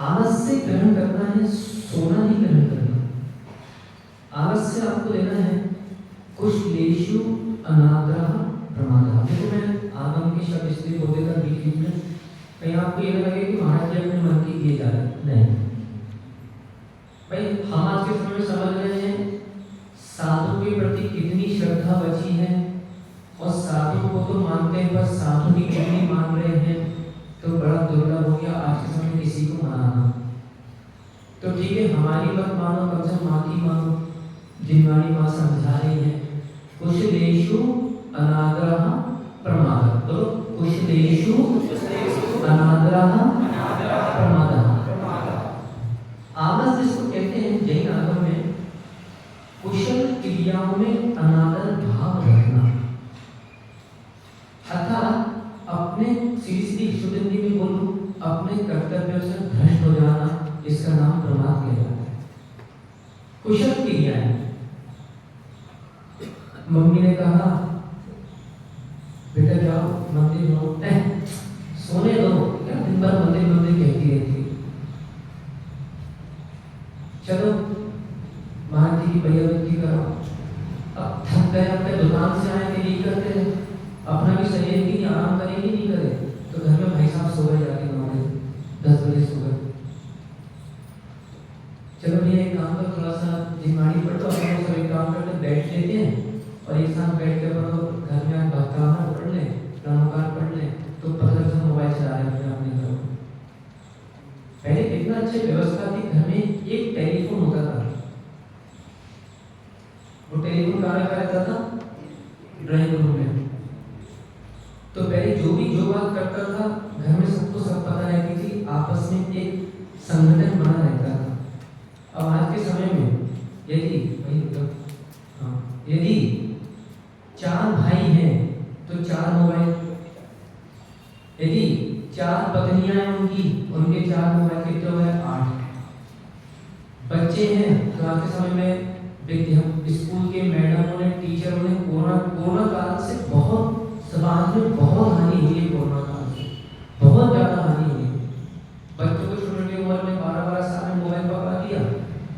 आलस ग्रहण करना है, सोना नहीं ग्रहण करना। आलस्य आपको लेना है कुशलेषु अनाग्रह प्रमादः। देखो मैं आगम के शब्द इसलिए बोल देता बीच में, कहीं आपको ये ना लगे कि महाराज जी अपने मन की किए जा रहे हैं, नहीं भाई। हम आज के समय में समझ रहे हैं साधु के प्रति कितनी श्रद्धा बची है, और साधु को तो मानते हैं पर साधु की कितनी मान रहे हैं, तो बड़ा दुर्लभ हो गया आज के समय में किसी को मनाना। तो ठीक है, हमारी मत मानो, कम से कम माँ की मानो, जिनवाणी माँ समझा रही है। कुशलेषु अनाग्रह प्रमादः, तो कुशलेषु अनाग्रह प्रमादः। आलस जिसको कहते हैं जैन आगम में, कुशल क्रियाओं में अनादर भाव रखना, अर्थात अपने सीधी शुद्ध हिंदी में बोलूं, अपने कर्तव्यों से भ्रष्ट हो जाना, इसका नाम प्रमाद किया जाता है। कुशल क्रियाएं, मम्मी ने कहा बेटा जाओ मंदिर जाओ, सोने दो, क्या दिन भर मंदिर मंदिर कहती रहती, चलो महाराज जी की भैयावती करो। अब थक गए, अपने दुकान से आए के लिए करते हैं, अपना भी शरीर की नहीं, आराम करेंगे नहीं करे, तो घर में भाई साहब सो गए जाके 9 बजे 10 बजे सो गए। चलो भैया एक काम करो, थोड़ा सा जिम्माड़ी पढ़ लो, अपने सब एक काम करते बैठ लेते हैं और एक साथ बैठ के अपन घर में भक्ता पढ़ लें, रामकार पढ़ लें, तो पता चलता मोबाइल चला रहे हैं अपने घर में। पहले कितना अच्छी व्यवस्था थी, घर में एक टेलीफोन होता था, वो टेलीफोन कहाँ रखा रहता था, ड्राइंग रूम में। तो पहले जो भी जो बात करता था घर में सबको सब पता रहती थी, आपस में एक संगठन बना रहता था। अब आज के समय में यदि 4 भाई हैं तो 4 मोबाइल, यदि 4 पत्नियां हैं उनके 4 मोबाइल, कितने हो गए 8। बच्चे हैं तो आज के समय में स्कूल के मैडमों ने, टीचरों ने कोरोना काल से बहुत समाज में बहुत हानि हुई है, कोरोना काल से बहुत ज़्यादा हानि हुई है। बच्चों को छोटे उम्र में 12-12 साल में मोबाइल पकड़ा दिया,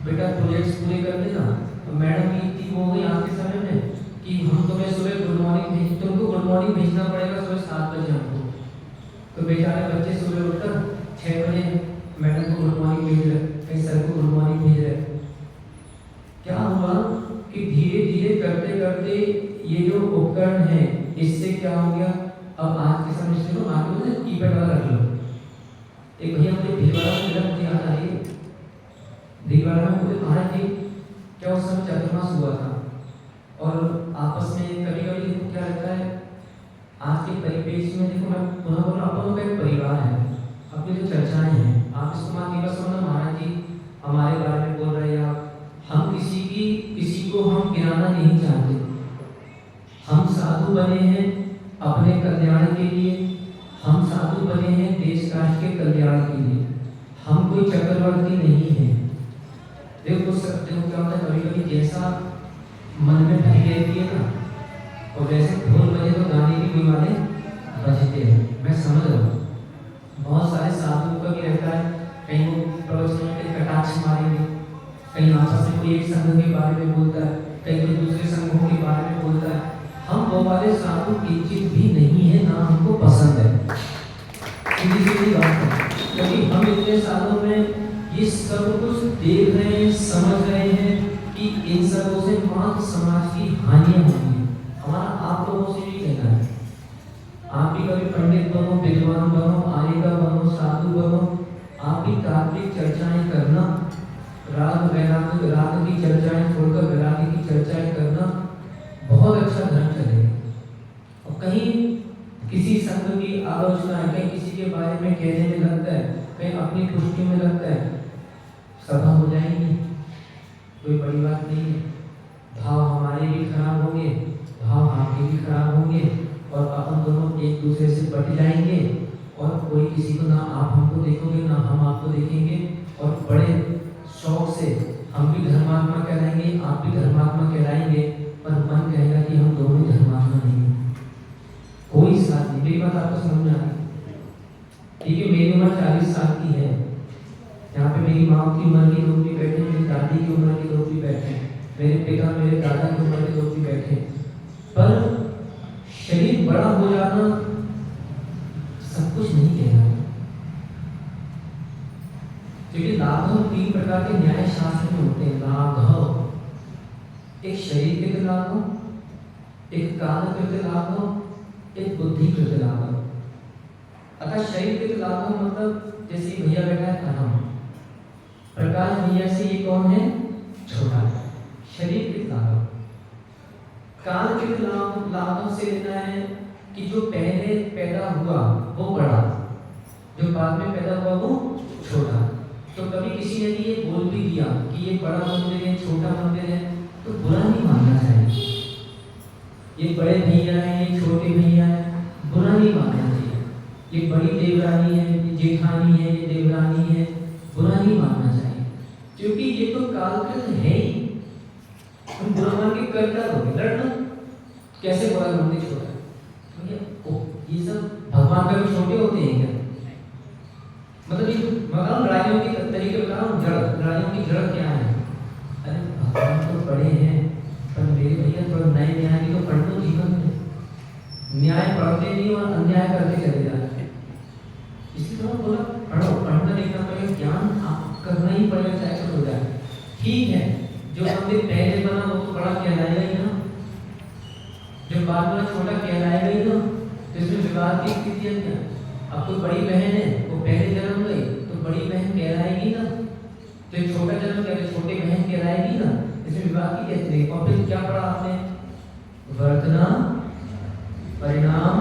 बेटा प्रोजेक्ट्स पूरे कर देना। तो मैडम की इतनी हो गई आज के समय में कि हम तुम्हें सुबह गुड मॉर्निंग भेज, तुमको गुड मॉर्निंग भेजना पड़ेगा सुबह 7 बजे हमको। तो बेचारे बच्चे सुबह उठकर 6 बजे मैडम को गुड मॉर्निंग भेज रहे, कहीं सर को गुड मॉर्निंग भेज रहे। क्या हुआ कि धीरे धीरे करते करते ये जो उपकरण है, इससे क्या हो गया, अब आज के समय से तो आगे मुझे कीपैड वाला रख लो। एक भैया मुझे भीलवाड़ा में मिला, मुझे याद आ रही है, भीलवाड़ा में मुझे महाराज जी क्या उस समय चतुर्मास हुआ था, और आपस में कभी कभी क्या रहता है आज के परिपेक्ष में, देखो मैं पुनः बोल रहा हूँ, अपन लोग एक परिवार है, अपनी जो चर्चाएं हैं, आप इसको मान के बस समझो महाराज जी हमारे बारे में बोल रहे हैं, आप हम किसी को हम गिराना नहीं चाहते। हम साधु बने हैं अपने कल्याण के लिए, हम साधु बने हैं देश राष्ट्र के कल्याण के लिए, हम कोई चक्रवर्ती नहीं है। देखो क्या होता है, कभी कभी जैसा मन में भरी रहती है ना, और वैसे ढोल बजे तो गाने भी कोई वाले बजते हैं। मैं समझ रहा हूँ बहुत सारे साधुओं का भी रहता है, कहीं वो प्रवचन में कटाक्ष मारेंगे, कहीं आपस में कोई एक संघ के बारे में बोलता है, कहीं कोई दूसरे संघों के बारे में बोलता है। हम वो वाले साधु किंचित भी नहीं है, ना हमको पसंद है, सीधी बात है। क्योंकि हम इतने सालों में ये सब कुछ देख रहे हैं, समझ रहे हैं कि इन सबों से मात्र समाज की हानियां होती है। हमारा आप लोगों से भी कहना है, आप भी कभी पंडित बनो, विद्वान बनो, आर्यका बनो, साधु बनो, आप भी तात्विक चर्चाएं करना, राग की चर्चाएं छोड़कर वैराग्य की चर्चाएं करना, बहुत अच्छा धर्म चलेगा। और कहीं किसी संघ की आलोचना है, कहीं किसी के बारे में कहने में लगता है, कहीं अपनी पुष्टि में लगता है, सभा हो जाएगी, कोई बड़ी बात नहीं है। भाव हमारे भी खराब होंगे, भाव आपके भी खराब होंगे, और अपन दोनों एक दूसरे से बट जाएंगे, और कोई किसी को, ना आप हमको देखोगे ना हम आपको देखेंगे, और बड़े शौक से हम भी धर्मात्मा कहलाएंगे, आप भी धर्मात्मा कहलाएंगे, पर मन कहेगा कि हम दोनों धर्मात्मा नहीं हैं, कोई साथ नहीं। मेरी बात आपको समझ में आ रही? ठीक है, मेरी उम्र 40 साल की है, यहाँ पे मेरी माँ की उम्र के लोग भी बैठे हैं, मेरी दादी की उम्र के लोग भी बैठे हैं, मेरे पिता मेरे दादा की उम्र के लोग भी बैठे हैं। पर शरीर बड़ा हो जाना सब कुछ नहीं कहना, क्योंकि लाघव 3 प्रकार के न्याय शास्त्र में होते हैं। लाघव, एक शरीर के लाघव, एक कालकृत लाघव, एक बुद्धिकृत लाघव। अतः शरीर के लाघव मतलब जैसे भैया बैठा है अहम, प्रकाश भैया से ये कौन है? छोटा। शरीर के लाघव। काल के लाघव से लेना है कि जो पहले पैदा हुआ वो बड़ा, जो बाद में पैदा हुआ वो छोटा। तो कभी किसी ने ये बोल भी दिया कि ये बड़ा मंदिर है, छोटा मंदिर है, तो बुरा नहीं मानना चाहिए। ये बड़े भैया हैं, ये छोटे भैया हैं, बुरा नहीं मानना चाहिए। ये बड़ी देवरानी है, ये जेठानी है, ये देवरानी है, बुरा नहीं मानना चाहिए, क्योंकि ये तो कालकृत है ही। तुम बुरा मान के कर क्या दोगे? लड़ना। कैसे बुरा मानते छोटा? ये सब भगवान का भी छोटे होते हैं क्या? मतलब ये बताओ लड़ाइयों के तरीके बताओ, लड़ाइयों की जड़ क्या है? अरे भगवान तो बड़े हैं, पर मेरे भैया थोड़ा नए न्याय भी तो पढ़ लो जीवन में। न्याय पढ़ते नहीं और अन्याय करते चले जाते हैं। इसलिए तो बोला पढ़ो, पढ़ना लिखना पड़ेगा, ज्ञान आप करना ही पड़ेगा, चाहे कुछ हो जाए। ठीक है, जो मंदिर पहले बना वो तो बड़ा कहलाएगा ही ना, जो बाद में छोटा कहलाएगा ही ना। तो इसमें विवाद की स्थिति है क्या? अब कोई बड़ी बहन है, वो पहले जन्म गई तो बड़ी बहन कहलाएगी ना, तो छोटा जन्म गया तो छोटी बहन कहलाएगी ना। इसमें विवाद की क्या स्थिति? और फिर क्या पढ़ा आपने? वर्तना, परिणाम,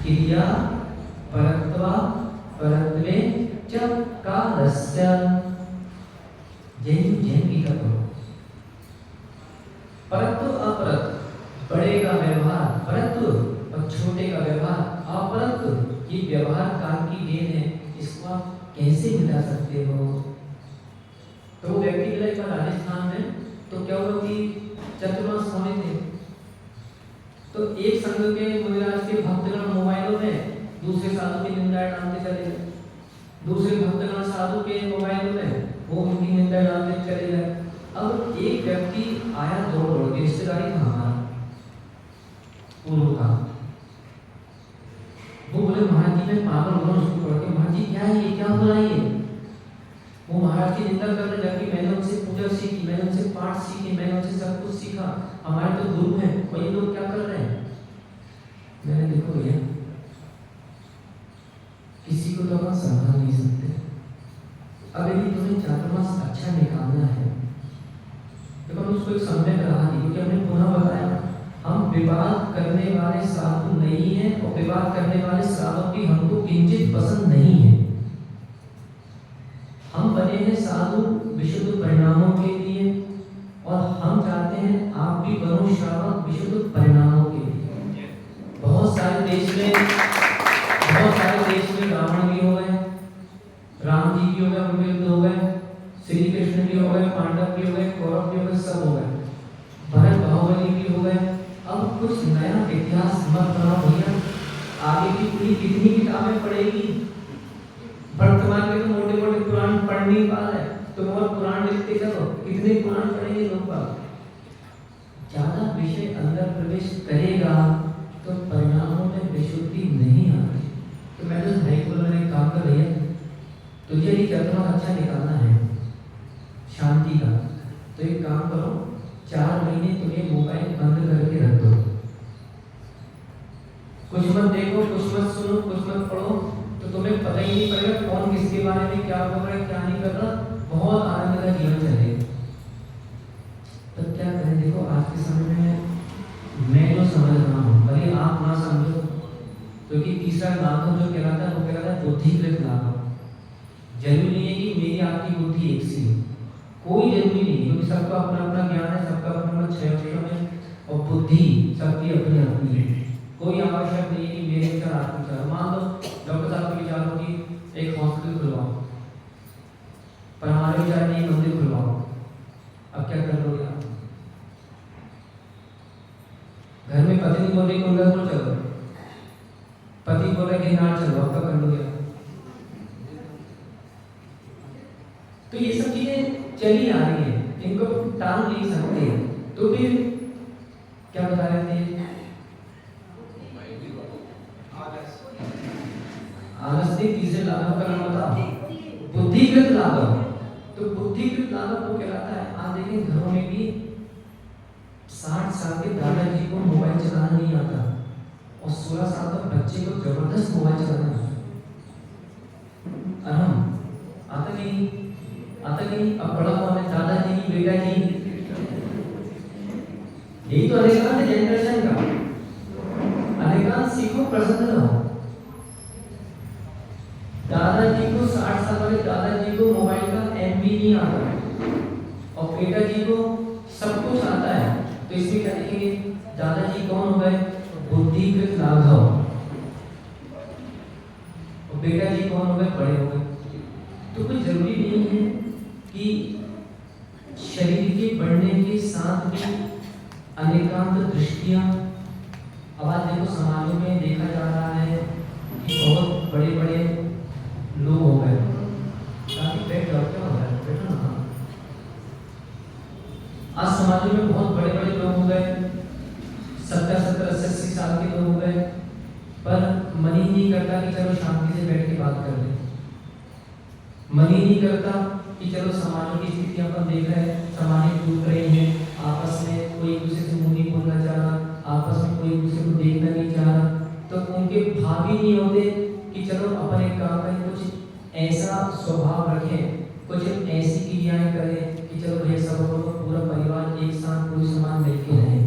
क्रिया, परत्वा, परत्वे च कालस्य। जैन की करो। परत्व अपरत्व, बड़े का व्यवहार परत्व और छोटे का व्यवहार अपरत्व, ये व्यवहार काल की देन है, इसको आप कैसे मिटा सकते हो? तो वो व्यक्ति मिला एक बार राजस्थान में, तो क्या हुआ कि चतुर्मास होने थे, तो एक संघ के मुनिराज के भक्तगण मोबाइलों में दूसरे साधु की निंदा डालते चले गए, दूसरे भक्तगण साधु के मोबाइलों में वो उनकी निंदा डालते चले गए। अब एक व्यक्ति आया दौड़ के, रिश्तेदारी था हमारा पूर्व का, वो बोले महाराज जी मैं पागल हो रहा हूँ, उसको पढ़ के महाराज जी क्या है ये, क्या हो रहा है ये? वो महाराज की निंदा करने जाके मैंने उनसे पूजा सीखी, मैंने उनसे पाठ सीखे, मैंने उनसे सब कुछ सीखा, हमारे तो गुरु हैं, और ये लोग क्या कर रहे हैं? मैंने देखो भैया, किसी को तो आप संभाल नहीं सकते। अब यदि तुम्हें चातुर्मास अच्छा निकालना है तो हम उसको एक सम्यक रहा नहीं, क्योंकि हमने पुनः बताया हम विवाद करने वाले साधु नहीं हैं, और विवाद करने वाले साधु की हमको किंचित पसंद नहीं है। हम बने हैं साधु विशुद्ध परिणामों के लिए, और हम चाहते हैं आप भी बनो श्रावक विशुद्ध परिणामों के लिए। बहुत सारे देश में रावण भी हो गए, राम जी भी हो गए, उनके युद्ध हो गए, श्री कृष्ण भी हो गए, पांडव भी हो गए, कौरव भी हो गए, सब हो गए, भरत बाहुबली भी हो गए। अब कुछ नया इतिहास मत बनाओ भैया, आगे की पूरी कितनी किताबें पढ़ेगी? वर्तमान के तो मोटे मोटे पुराण पढ़ने ही वाला है, तुम और पुराण लिखते चलो, कितने पुराण पढ़ेंगे लोग बाग? ज्यादा विषय अंदर प्रवेश करेगा तो परिणामों में विशुद्धि नहीं आती। तो मैं तो भाई को मैंने काम कर रही है, तुझे ये चतुर्मास अच्छा निकालना है शांति का, तो एक काम करो, 4 महीने तुम्हें मोबाइल बंद करके रख दो, कुछ मत देखो, कुछ मत सुनो, कुछ मत पढ़ो, तो तुम्हें पता ही नहीं पड़ेगा कौन किसके बारे में क्या कर रहा है क्या नहीं कर रहा, बहुत आनंद का जीवन चलेगा। तो क्या करें? देखो आज के समय में मैं जो समझ रहा हूँ, भले आप ना समझो, क्योंकि तीसरा लाघव जो कहलाता है वो कहलाता है बुद्धिकृत लाघव। जरूरी नहीं है कि मेरी आपकी बुद्धि एक सी हो, कोई जरूरी नहीं, क्योंकि सबका अपना अपना ज्ञान है, सबका अपना अपना 6 अक्षर है, और बुद्धि सबकी अपनी अपनी है। कोई आवश्यक नहीं है कि मेरे विचार आपके विचार। मान लो डॉक्टर साहब के विचार हो कि एक हॉस्पिटल खुलवाओ, पर हमारे विचार नहीं मंदिर खुलवाओ, अब क्या कर लोगे आप? घर में पत्नी बोल रही कुंडल चलो, पति बोल रहे गिरनार चलो, अब क्या कर लोगे आप? तो ये सब चीजें चली आ रही है, इनको टाल नहीं सकते। तो फिर क्या बता रहे थे? आलस्य तीसरे लाघव का नाम बताओ, बुद्धिकृत लाघव। तो बुद्धिकृत लाघव को कहलाता है। आज देखें घरों में भी 60 साल के दादाजी को मोबाइल चलाना नहीं आता और 16 साल तक बच्चे को जबरदस्त मोबाइल चलाना आता। आता नहीं। अब बड़ा कौन है? दादाजी की बेटा जी। यही तो अधिकांश जनरेशन का। अधिकांश सीखो, प्रसन्न रहो। दादाजी को 60 साल वाले दादाजी को मोबाइल का एमबी नहीं आता और बेटा जी को सब कुछ आता है। तो इसमें क्या देखेंगे? दादाजी कौन हो गए? बुद्धिकृत लाघव। और बेटा जी कौन हो गए? बड़े हो गए। तो कोई जरूरी नहीं है कि शरीर के बढ़ने के साथ में अनेकांत दृष्टियां। अब आज देखो समाजों में देखा जा रहा है कि बहुत बड़े बड़े लोग हो गए। काफी पेट डॉक्टर हो गए, बैठो ना। आज समाजों में बहुत बड़े बड़े लोग हो गए, 70-70, 80 साल के लोग हो गए, पर मन ही नहीं करता कि चलो शांति से बैठ के बात कर ले। मन ही नहीं करता कि चलो समाजों की स्थितियां अपन देख रहे हैं, समाजें टूट रही हैं, आपस में कोई एक दूसरे से मुंह नहीं बोलना चाह रहा, आपस में कोई एक दूसरे को देखना नहीं चाह रहा। तो उनके भाव ही नहीं होते कि चलो अपन एक काम करें, कुछ ऐसा स्वभाव रखें, कुछ ऐसी क्रियाएं करें कि चलो भैया सब लोग पूरा परिवार एक साथ पूरी समाज मिलके रहे।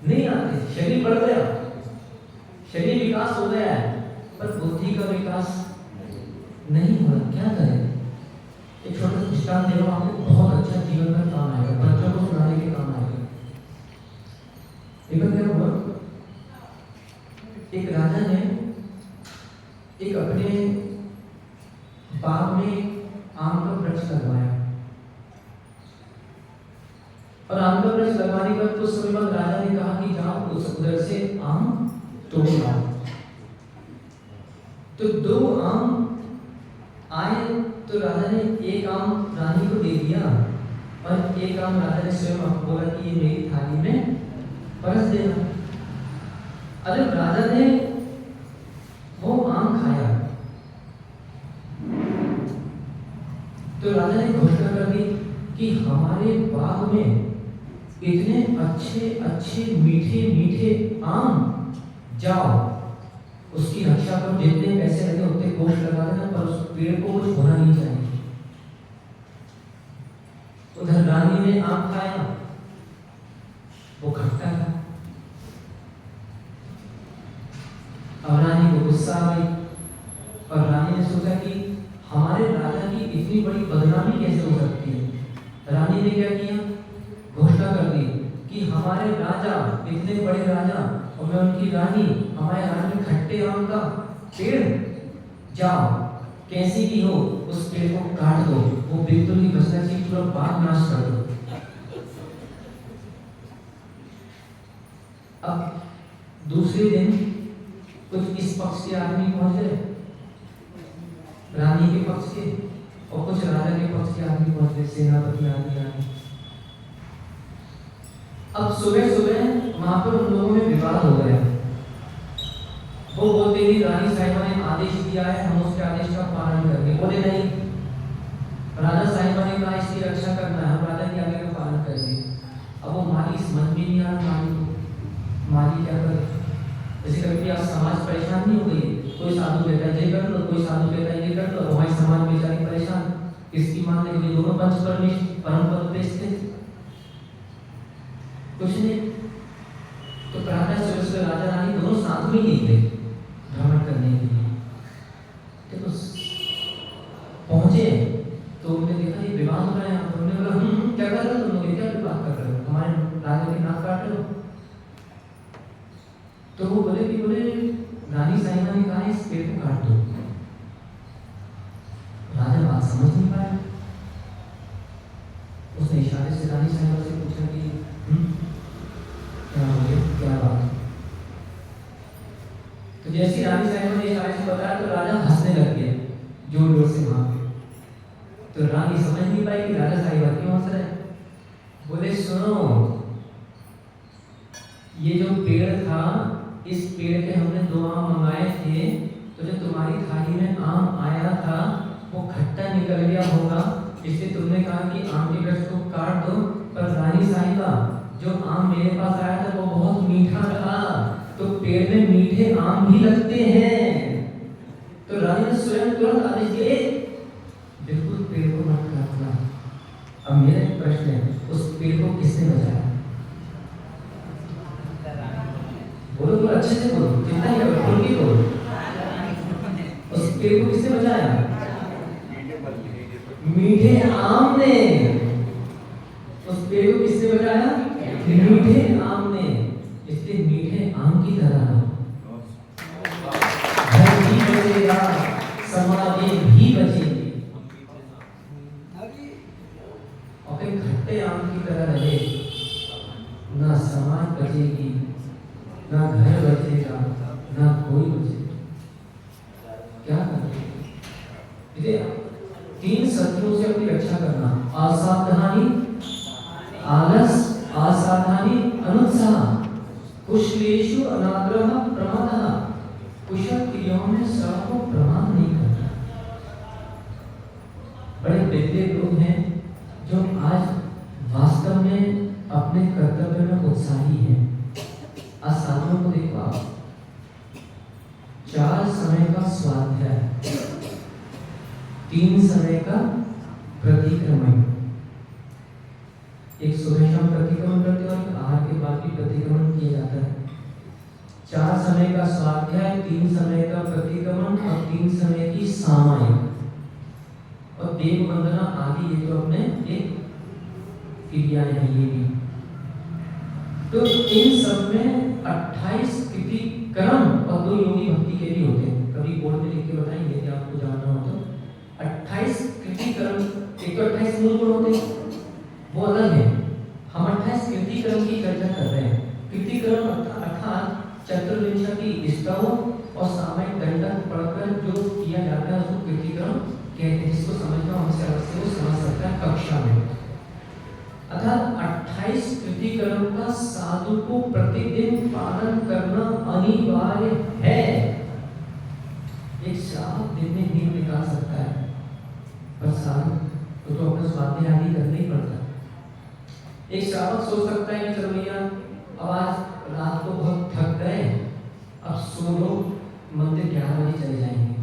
नहीं आते। शरीर बढ़ गया, शरीर विकास हो गया है, पर बुद्धि का विकास नहीं हुआ। क्या करें? एक छोटा सा दृष्टांत दे रहा हूं आपको, बहुत अच्छा जीवन में काम आएगा, बच्चों को सुनाने के काम आएगा। एक बार क्या हुआ, एक राजा ने एक अपने बाग में आम का वृक्ष लगवाया और आम का वृक्ष लगवाने के बाद कुछ समय बाद राजा ने कहा कि जाओ उधर से आम तोड़ लाओ। तो 2 आम आए तो राजा ने एक आम रानी को दे दिया और एक आम राजा ने स्वयं बोला कि ये मेरी थाली में परस देना। अरे राजा ने वो आम खाया तो राजा ने घोषणा कर दी कि हमारे बाग में इतने अच्छे अच्छे मीठे मीठे आम, जाओ उसकी रक्षा करो, जितने पैसे लगे उतने गोश्त लगा देना, पर उस पेड़ को कुछ होना नहीं चाहिए। उधर रानी ने आम खाया, वो खट्टा था। अब रानी को गुस्सा आ गई और रानी ने सोचा कि हमारे राजा की इतनी बड़ी बदनामी कैसे हो सकती है। रानी ने क्या किया? घोषणा कर दी कि हमारे राजा, इतने बड़े राजा और मैं उनकी रानी, हमारे राज्य में खट्टे आम का पेड़, जाओ कैसी भी हो उस पेड़ को काट दो, वो बिल्कुल नहीं बचना चाहिए, पूरा बाग नाश कर दो। अब दूसरे दिन कुछ इस पक्ष के आदमी पहुंचे, रानी के पक्ष के, और कुछ राजा के पक्ष के आदमी पहुंचे, सेनापति आदि आदि। अब सुबह सुबह वहां पर उन लोगों में विवाद हो गया। वो बोलते ही रानी साहिबा ने आदेश दिया है, हम उसके आदेश का पालन करेंगे। बोले नहीं, राजा साहिबा ने कहा इसकी रक्षा करना है, हम राजा की आज्ञा का पालन करेंगे। अब वो माली समझ में नहीं आ रहा, माली क्या करे। जैसे कभी आज समाज परेशान नहीं हो गई, कोई साधु कहता है ये कर लो, कोई साधु कहता है ये कर लो, हमारी समाज बेचारी परेशान, किसकी मान लेंगे? दोनों पंच परम पद पे स्थित कुछ नहीं। तो प्रातः सुबह राजा रानी दोनों साथ में निकले भ्रमण करने के लिए। तो पहुंचे तो उन्होंने देखा ये विवाद हो रहा है। उन्होंने बोला क्या कर रहे हो तुम लोग, क्या विवाद कर रहे हो, हमारे राजा की नाक काट रहे हो। तो वो बोले रानी साहिबा ने कहा इस पेड़ को काट दो। राजा बात समझ नहीं पाया, उसने इशारे से रानी साहिबा से पूछा कि क्या हो गया, क्या बात। तो जैसी रानी साहिबा ने इशारे से बताया तो राजा हंसने लग गया जोर जोर से वहां पे। तो रानी समझ नहीं पाई कि राजा साहिबा क्यों हंस रहे हैं। बोले सुनो, ये जो पेड़ था, इस पेड़ के हमने 2 आम मंगाए थे, तो जो तुम्हारी थाली में आम आया था वो खट्टा निकल गया होगा, इसलिए तुमने कहा कि आम के वृक्ष को काट दो। पर रानी साहिबा, जो आम मेरे पास आया था वो बहुत मीठा था, तो पेड़ में मीठे आम भी लगते हैं। तो रानी ने स्वयं तुरंत आदेश दिए, बिल्कुल पेड़ को मत काटना। अब मेरा एक प्रश्न है, उस पेड़ को किसने बचाया? बोलो तो अच्छे से बोलो, कितना ही बोल के बोलो। उस पेड़ को किसने बचाया? मीठे आम ने। उस पेड़ को किसने बचाया? मीठे आम ने। इसलिए मीठे आम की तरह घर भी बचेगा, समाजें भी बचेंगी। और फिर खट्टे आम की तरह रहे, ना समाज बचेगी, ना घर बचेगा, ना कोई बचेगा। क्या करें? 3 शत्रुओं से अपनी रक्षा करना: असावधानी, आलस, असावधानी, अनुत्साह, कुशलेषु अनाग्रह, प्रमादः। कुशल क्रियाओं में श्रम को प्रमाद नहीं करना। बड़े विद्वान लोग हैं जो आज वास्तव में अपने कर्तव्य में उत्साही हैं। आज साधुओं को देखो आप, 4 समय का स्वाध्याय, 3 समय का प्रतिक्रमण, एक सुबह शाम प्रतिक्रमण करते हैं और आहार के बाद भी प्रतिक्रमण किया जाता है। 4 समय का स्वाध्याय, 3 समय का प्रतिक्रमण और 3 समय की सामायिक और देव वंदना आदि, ये तो अपने एक क्रियाएं हैं ये भी। तो इन सब में 28 कृति कर्म और 2 योगी भक्ति के भी होते हैं। कभी बोर्ड में लिख के बताएंगे यदि आपको जानना हो तो। 28 कृति कर्म, एक तो 28 मूल गुण होते हैं, वो अलग है। हम 28 कृति कर्म की चर्चा कर रहे हैं। कृति कर्म अर्थात चतुर्विंशति स्तव और सामयिक दंडक पढ़कर जो किया जाता है उसको कृति कर्म कहते हैं। जिसको समझना हमसे अवश्य वो समझ सकता है कक्षा में। अर्थात 28 कृति कर्म का साधु को प्रतिदिन पालन करना अनिवार्य है। एक श्रावक दिन में नींद निकाल सकता है, पर साधु तो अपना स्वाध्याय आदि करना ही पड़ता है। एक श्रावक सोच सकता है कि चलो भैया अब आज रात को बहुत थक गए, अब सो लो, मंदिर 11 बजे चले जाएंगे।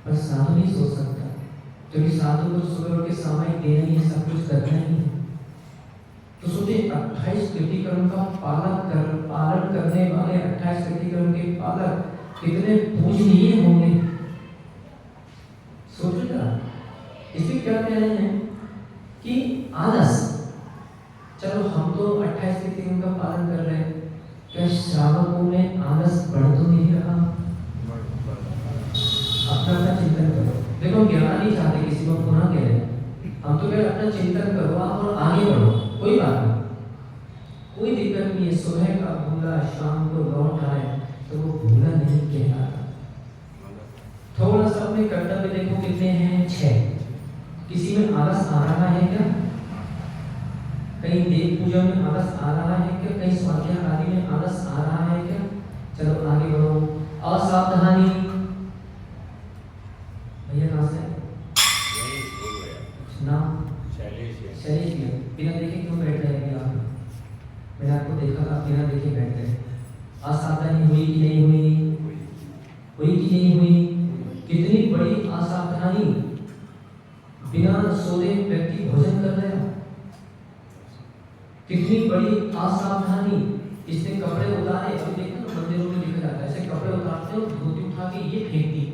पर साधु नहीं सोच सकता, क्योंकि साधु को सुबह के सामायिक देना ही, सब कुछ करना ही। तो सोचिए 28 कृति कर्म का पालन करने वाले 28 कृति कर्म के पालक कितने पूजनीय होंगे। सोचिएगा। इसलिए क्या कह रहे हैं कि आलस, चलो हम तो 28 कृति कर्म का पालन कर रहे हैं, क्या श्रावकों में आलस बढ़ तो नहीं रहा? अपना चिंतन करो। देखो हम गिराना नहीं चाहते किसी को, पुनः कह रहे हैं, हम तो कह रहे अपना चिंतन करो आप और आगे बढ़ो, कोई बात नहीं, कोई दिक्कत नहीं है। सुबह का भूला शाम को लौट आए तो वो भूला नहीं कहलाता। थोड़ा सा अपने कर्तव्य देखो कितने हैं, 6। किसी में आलस आ रहा है क्या? कहीं देव पूजा में आलस आ रहा है क्या? कहीं स्वाध्याय आदि में आलस आ रहा है क्या? चलो आगे बढ़ो। असावधानी, भैया कहाँ से नाम? शैलेश भैया। बिना देखे क्यों बैठ रहे हैं आप? मैंने आपको देखा था, बिना देखे बैठ गए। असावधानी हुई कि नहीं हुई? हुई कि नहीं हुई? कितनी बड़ी असावधानी, बिना सोए व्यक्ति भोजन कर रहा है। कितनी बड़ी असावधानी, इसने कपड़े उतारे, अब देखो तो मंदिरों में लिखा जाता है ऐसे कपड़े उतारते हो, धोती उठा के ये फेंक दी,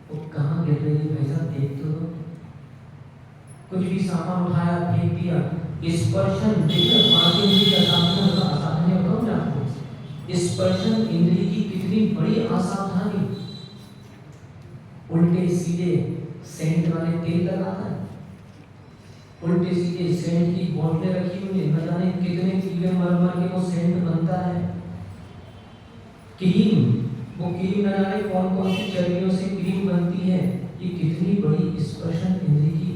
वो कहाँ गिर रही है भाई साहब, देख तो दो। कुछ भी सामान उठाया फेंक दिया। स्पर्शन, देखो 5 इंद्रिय का सामने होगा, असावधानी बताऊं ना आपको। स्पर्शन इंद्रिय की कितनी बड़ी असावधानी। उल्टे सीधे सेंट वाले तेल लगाता है, उल्टे सीधे सेंट की बोतलें रखी हुई है, न जाने कितने कीड़े मर मर के वो सेंट बनता है। क्रीम, वो क्रीम न जाने कौन कौन सी चर्बियों से क्रीम बनती है। ये कितनी बड़ी स्पर्शन इंद्रिय की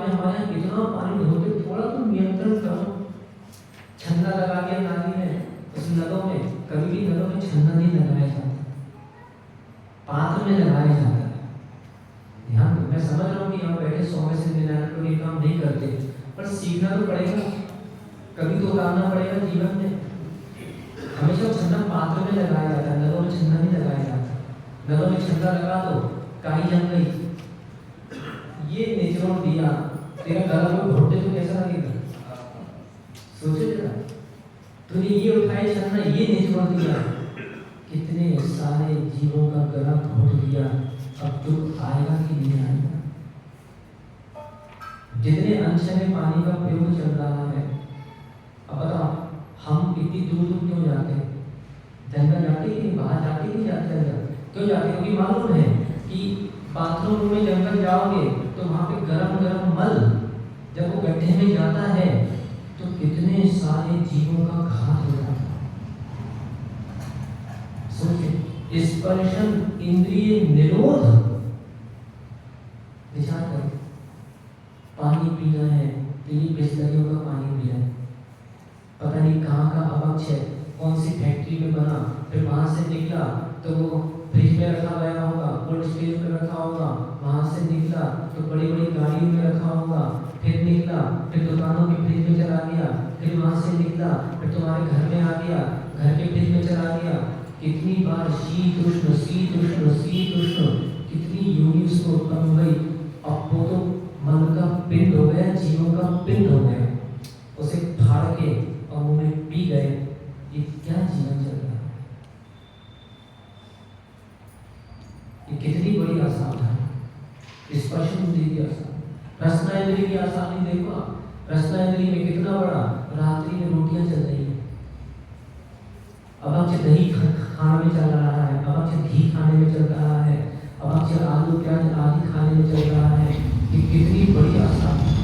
में हमारे यहाँ इतना पानी होते, थोड़ा तो नियंत्रण करो। छन्ना लगा के नाली में, उस नलों में, कभी भी नलों में छन्ना नहीं लगाया जाता, पात्र में लगाया जाता है। ध्यान दो, मैं समझ रहा हूँ कि यहाँ बैठे 100 में से 99 लोग ये काम नहीं करते, पर सीखना तो पड़ेगा, कभी तो उतारना पड़ेगा जीवन में। हमेशा छन्ना पात्र में लगाया जाता है, नलों में छन्ना नहीं लगाया जाता। नलों में छन्ना लगा दो, काई जम गई, ये निचोड़ दिया, तेरा गला में घोटे तो कैसा लगेगा? सोचो जरा, तूने ये उठाए छन्ना, ये निचोड़ दिया, कितने सारे जीवों का गला घोट दिया। अब तू आएगा कि नहीं आएगा? जितने अंश में पानी का प्रयोग चल रहा है, अब बताओ हम इतनी दूर दूर क्यों जाते हैं? जंगल जाते कि बाहर जाते कि जाते जंगल क्यों जाते? क्योंकि मालूम है कि बाथरूम में जंगल जाओगे तो वहां पे गरम गरम मल जब वो गड्ढे में जाता है तो कितने सारे जीवों का घात हो जाता है। सोचिए, स्पर्शन इंद्रिय निरोध। विचार करो, पानी पीना है तो ये बिस्लरियों का पानी पिया है, पता नहीं कहाँ का अवक्ष है, कौन सी फैक्ट्री में बना, फिर वहां से निकला तो वो फ्रिज में रखा गया होगा, कोल्ड स्टोरेज में रखा होगा, वहां से निकला तो बड़ी बड़ी गाड़ियों में रखा होगा, फिर निकला फिर दुकानों के फ्रिज में चला गया, फिर वहां से निकला फिर तुम्हारे घर में आ गया, घर के फ्रिज में चला गया। कितनी बार शीत उष्ण शीत उष्ण शीत उष्ण, कितनी यूनिट्स को उत्पन्न हुई। अब वो तो मन का पिंड हो गया, जीवों का पिंड हो गया, उसे फाड़ के और मुंह में पी गए। ये क्या जीवन चल रहा है? ये कितनी बड़ी असावधानी। स्पर्श इंद्रिय की असावधानी, रसना इंद्रिय की असावधानी। देखो आप, रसना इंद्रिय में कितना बड़ा, रात्रि में रोटियां चल रही है, अब दही खाने में चल रहा है, अब घी खाने में चल रहा है, अब आलू प्याज आदि खाने में चल रहा है। ये कितनी बड़ी असावधानी।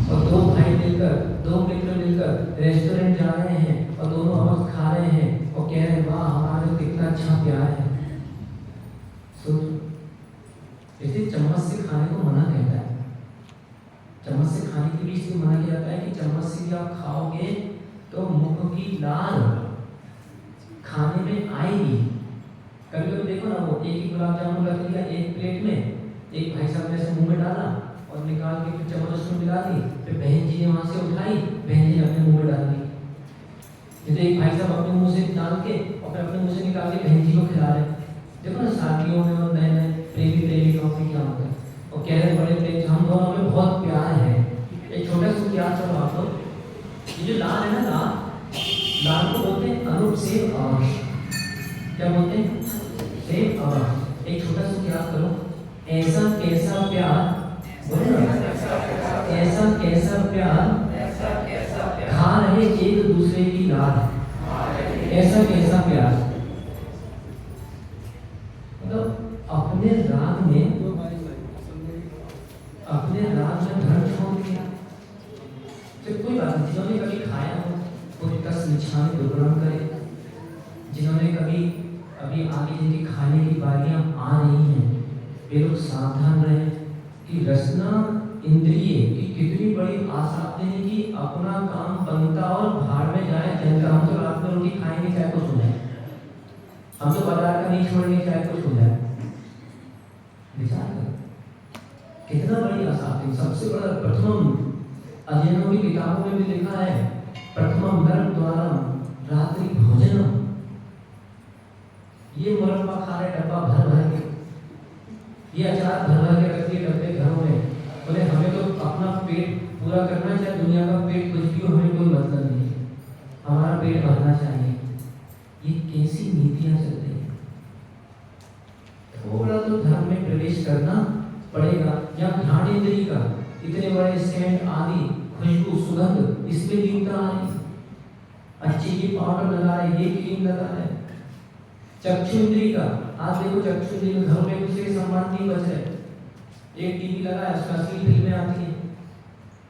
और दो भाई मिलकर, दो मित्र मिलकर रेस्टोरेंट जा रहे हैं और दोनों अवध खा रहे हैं और कह रहे हैं वाह हमारा तो कितना अच्छा प्यार है। सोचो, इसलिए चम्मच से खाने को मना कहता है। चम्मच से खाने के लिए इसलिए मना किया जाता है कि चम्मच से भी आप खाओगे तो मुख की लाल खाने में आएगी। कभी कभी देखो ना, वो एक गुलाब जामुन रख लिया एक प्लेट में, एक भाई साहब ने ऐसे मुंह में डाला और निकाल के फिर चम्मच उसमें मिला दी, फिर बहन जी ने वहां से उठाई, बहन जी ने अपने मुंह में डाल दी। जैसे एक भाई साहब अपने मुंह से डाल के और फिर अपने मुंह से निकाल के बहन जी को खिला रहे। देखो ना शादियों में और नए नए प्रेमी प्रेमिकाओं में क्या होता है, और कह रहे बड़े प्रेम, हम दोनों में बहुत प्यार है। एक छोटा सा याद करो आप लोग, ये जो लाल है ना, लाल को बोलते हैं अनुपसेव अवश्य। क्या बोलते हैं? सेव अवश्य। एक छोटा सा याद करो, ऐसा कैसा प्यार, बोले ना, ऐसा कैसा प्यार खा रहे एक दूसरे की लाल, ऐसा कैसा प्यार। मतलब अपने राग में धर्म छोड़ दिया। तो कोई बात नहीं, जिन्होंने कभी खाया हो वो दस निछाने दुर्ग्राम करे, जिन्होंने कभी अभी आगे जिनकी खाने की बारियां आ रही हैं, वे लोग सावधान रहे कि रसना इंद्रिय की कितनी बड़ी आसक्ति है कि अपना काम बनता और भाड़ में जाए जनता। हम तो रात में रोटी खाएंगे चाहे कुछ हो जाए, हम तो बाजार का नहीं छोड़ेंगे चाहे कुछ हो जाए। विचार करो कितना बड़ी आसक्ति। सबसे बड़ा प्रथम अध्ययनों की किताबों में भी लिखा है, प्रथम नरक द्वारा रात्रि भोजन। ये मुरब्बा खा रहे डब्बा भर भर के, ये अचार भर भर के रख दिए डब्बे घरों में, बोले हमें तो अपना पेट पूरा करना चाहे, दुनिया का पेट कुछ भी हो हमें कोई मतलब नहीं, हमारा पेट भरना चाहिए। ये कैसी नीतियां चल रही है? थोड़ा तो धर्म में प्रवेश करना पड़ेगा। या घ्राण इंद्रिय का इतने बड़े सेंट आदि खुशबू सुगंध इसमें लीनता आ रही, अच्छी ये पाउडर लगा रहे, ये क्रीम लगा रहे। चक्षु इंद्रिय का आज देखो, चक्षु इंद्रिय में घरों में एक दूसरे के संबंध नहीं बच रहे। एक टीवी लगा है, उसमें असली फिल्में आती है,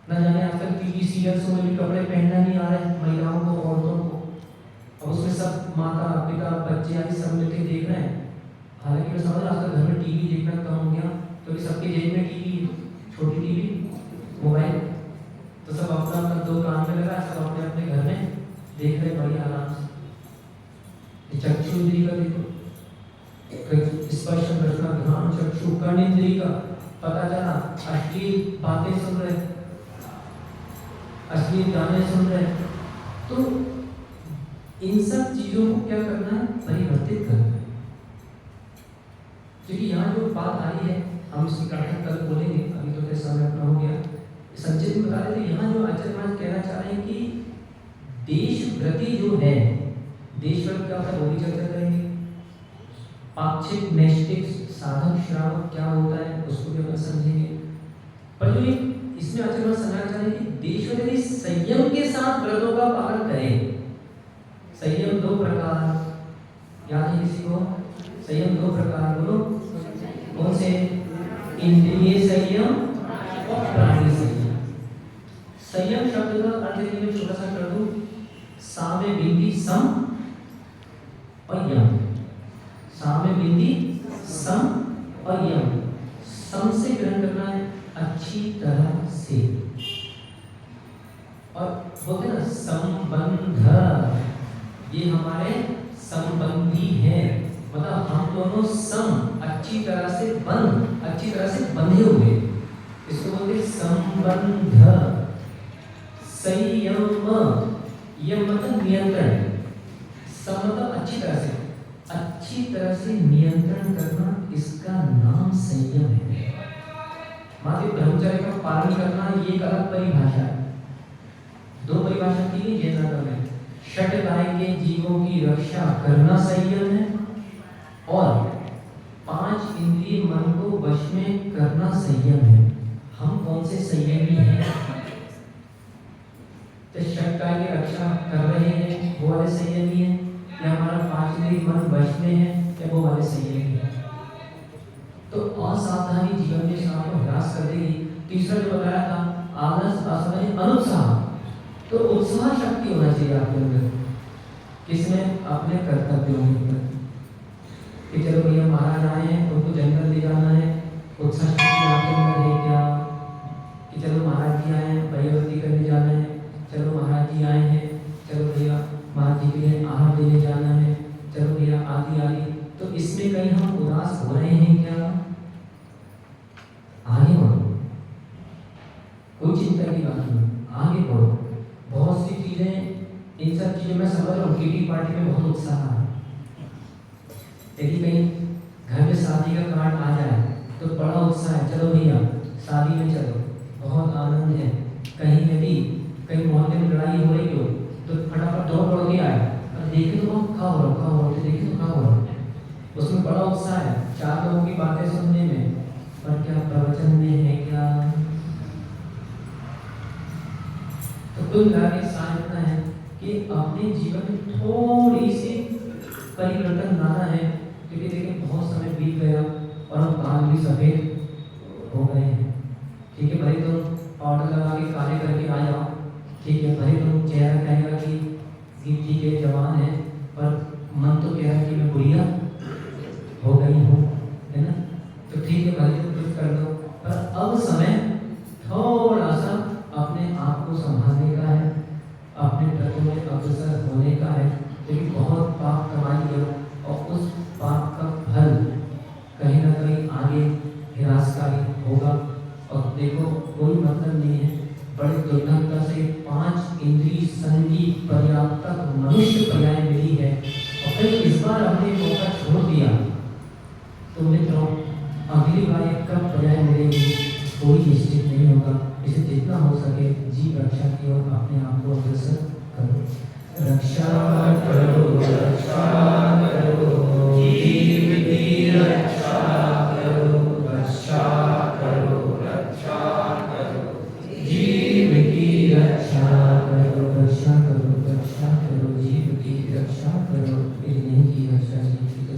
न जाने आजकल टीवी सीरियल्स में भी कपड़े पहनना नहीं आ रहे महिलाओं को, औरतों को। अब उसमें सब माता पिता बच्चे आदि सब मिलकर देख रहे हैं। हालांकि मैं समझ रहा हूँ घर में टीवी देखना कम हो गया, क्योंकि सबके जेब में टीवी, छोटी टीवी मोबाइल तो सब अपना अपना दो काम में लगा, सब अपने अपने घर में देख रहे बड़ी आराम से। चक्षु इंद्री का देखो, स्पर्श रचना ध्यान चक्षु कर्ण इंद्री का पता चला, अश्लील बातें सुन रहे, अश्लील गाने सुन रहे, तो इन सब चीजों को क्या करना है, परिवर्तित करना है। क्योंकि यहाँ जो बात आई है हम इसकी कथा कल बोलेंगे, अभी तो कैसा समय अपना हो गया, संचित में बता रहे थे। यहाँ जो आचार्य महाराज कहना चाह रहे हैं कि देशव्रति जो है, देशव्रत क्या होता है वो भी चर्चा करेंगे, पाक्षिक नैष्ठिक साधक श्रावक क्या होता है उसको भी अपन समझेंगे। पर जो इसमें आचार्य महाराज समझाना चाह रहे हैं कि देशव्रति संयम के साथ व्रतों का पालन करें। संयम दो प्रकार याद है किसी को? संयम दो प्रकार बोलो, कौन से? इंद्रिय संयम और प्राणी संयम। संयम शब्द का अर्थ मैं छोटा सा कर दूं, सामे बिंदी सम और यम। सामे बिंदी सम और यम, सम से ग्रहण करना है अच्छी तरह से, और बोलते ना संबंध, ये हमारे संबंधी हैं, मतलब हम दोनों सम अच्छी तरह से बंधे हुए, इसको बोलते संबंध। संयम, यम मतलब नियंत्रण, सम मतलब अच्छी तरह से नियंत्रण करना, इसका नाम संयम है। मात्र ब्रह्मचर्य का पालन करना ये एक अलग परिभाषा है। दो परिभाषा की है जनरल में, षट काय के जीवों की रक्षा करना संयम है, और 5 इंद्रिय मन को वश में करना संयम है। हम कौन से संयमी हैं? तो षट काय की रक्षा कर रहे हैं वो वाले संयमी हैं, या हमारा 5 इंद्रिय मन वश में है या वो वाले संयमी हैं? तो असावधानी जीवन में श्राप को ह्रास कर देगी। तीसरा जो बताया था आलस, असमय, अनुत्साह, तो उत्साह शक्ति होना चाहिए आपके अंदर, किसमें? अपने कर्तव्यों में, कि चलो भैया महाराज आए हैं उनको जंगल ले जाना है, उत्साह शक्ति आपके अंदर है क्या? कि चलो महाराज जी आए हैं भैयावती करने जाना है, चलो महाराज जी आए हैं, चलो भैया महाराज जी के लिए आहार देने जाना है, चलो भैया आदि। तो इसमें कहीं हम उदास हो रहे हैं क्या? आगे बढ़ो, कोई चिंता की बात नहीं, आगे बढ़ो। बहुत सी चीजें, इन सब चीजों में समझ रहा हूँ, किटी पार्टी में बहुत उत्साह है, यदि कहीं घर में शादी का कार्ड आ जाए तो बड़ा उत्साह है, चलो भैया शादी में चलो, बहुत आनंद है। कहीं मोहल्ले में लड़ाई हो रही हो तो फटाफट दौड़ पड़ के आए, देखे तो क्या हो रहा, देखे तो क्या हो रहा, उसमें बड़ा उत्साह है 4 लोगों की बातें सुनने में, पर क्या प्रवचन में है क्या? तो कुल मिला के साथ इतना है कि अपने जीवन में थोड़ी सी परिवर्तन लाना है, क्योंकि देखिए बहुत समय बीत गया और हम बाल भी सफेद हो गए हैं। ठीक है भाई, तुम पाउडर लगा के काले करके आ जाओ, ठीक है भाई, तुम चेहरा कहेगा कि ठीक है जवान है, पर मन तो कह रहा है कि मैं बुढ़िया हो गई हूँ, है ना? तो ठीक है भाई, तुम कुछ कर दो, पर अब समय थोड़ा सा अपने आप को संभालने का है, अपने तत्व में अग्रसर होने का है, क्योंकि बहुत पाप कमा लिया और उस पाप का फल कहीं ना कहीं आगे विनाशकारी होगा। और देखो कोई मतलब नहीं है, बड़े दुर्घटना से 5 इंद्रिय संगी पर्याप्त मनुष्य पर्याय मिली है, और फिर इस बार हमने मौका छोड़ दिया, तो मित्रों अगली बार कब पर्याय मिलेगी कोई निश्चित नहीं होगा। इसे जितना हो सके जीव रक्षा की ओर अपने आप को अग्रसर करो। रक्षा करो, रक्षा करो, जीव की रक्षा करो, रक्षा करो, रक्षा करो, जीव की रक्षा करो, रक्षा करो, रक्षा करो, जीव की रक्षा करो। नहीं की रक्षा जीव की तो